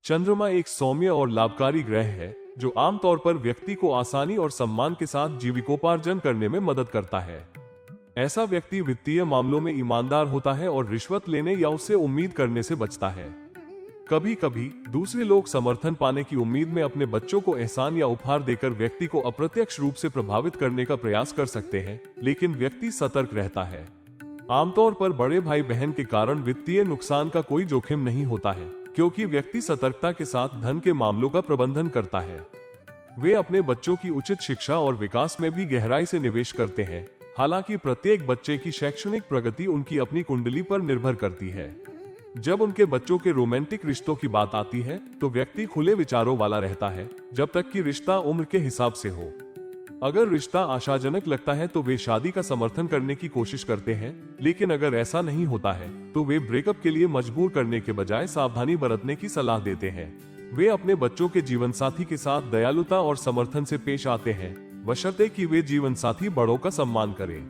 चंद्रमा एक सौम्य और लाभकारी ग्रह है जो आमतौर पर व्यक्ति को आसानी और सम्मान के साथ जीविकोपार्जन करने में मदद करता है। ऐसा व्यक्ति वित्तीय मामलों में ईमानदार होता है और रिश्वत लेने या उससे उम्मीद करने से बचता है। कभी कभी दूसरे लोग समर्थन पाने की उम्मीद में अपने बच्चों को एहसान या उपहार देकर व्यक्ति को अप्रत्यक्ष रूप से प्रभावित करने का प्रयास कर सकते हैं, लेकिन व्यक्ति सतर्क रहता है। आमतौर पर बड़े भाई बहन के कारण वित्तीय नुकसान का कोई जोखिम नहीं होता है, क्योंकि व्यक्ति सतर्कता के साथ धन के मामलों का प्रबंधन करता है। वे अपने बच्चों की उचित शिक्षा और विकास में भी गहराई से निवेश करते हैं। हालांकि प्रत्येक बच्चे की शैक्षणिक प्रगति उनकी अपनी कुंडली पर निर्भर करती है। जब उनके बच्चों के रोमांटिक रिश्तों की बात आती है तो व्यक्ति खुले विचारों वाला रहता है, जब तक कि रिश्ता उम्र के हिसाब से हो। अगर रिश्ता आशाजनक लगता है तो वे शादी का समर्थन करने की कोशिश करते हैं, लेकिन अगर ऐसा नहीं होता है तो वे ब्रेकअप के लिए मजबूर करने के बजाय सावधानी बरतने की सलाह देते हैं। वे अपने बच्चों के जीवन साथी के साथ दयालुता और समर्थन से पेश आते हैं, बशर्ते कि वे जीवन साथी बड़ों का सम्मान करें।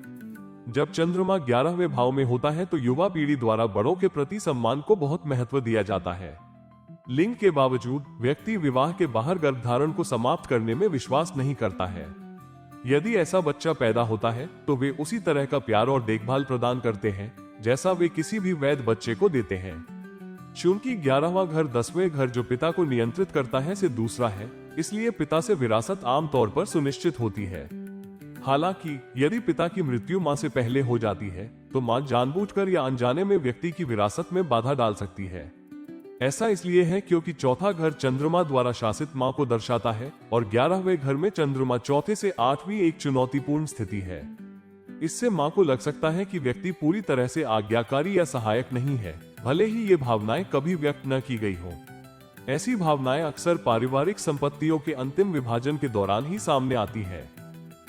जब चंद्रमा 11वें भाव में होता है तो युवा पीढ़ी द्वारा बड़ों के प्रति सम्मान को बहुत महत्व दिया जाता है। लिंग के बावजूद व्यक्ति विवाह के बाहर गर्भधारण को समाप्त करने में विश्वास नहीं करता है। यदि ऐसा बच्चा पैदा होता है तो वे उसी तरह का प्यार और देखभाल प्रदान करते हैं जैसा वे किसी भी वैध बच्चे को देते हैं। चूंकि 11वां घर 10वें घर जो पिता को नियंत्रित करता है से दूसरा है, इसलिए पिता से विरासत आमतौर पर सुनिश्चित होती है। हालांकि यदि पिता की मृत्यु मां से पहले हो जाती है तो मां जानबूझकर या अनजाने में व्यक्ति की विरासत में बाधा डाल सकती है। ऐसा इसलिए है क्योंकि चौथा घर चंद्रमा द्वारा शासित मां को दर्शाता है और 11वें घर में चंद्रमा चौथे से 8वीं एक चुनौतीपूर्ण स्थिति है। इससे मां को लग सकता है कि व्यक्ति पूरी तरह से आज्ञाकारी या सहायक नहीं है, भले ही ये भावनाएं कभी व्यक्त न की गई हो। ऐसी भावनाएं अक्सर पारिवारिक संपत्तियों के अंतिम विभाजन के दौरान ही सामने आती है।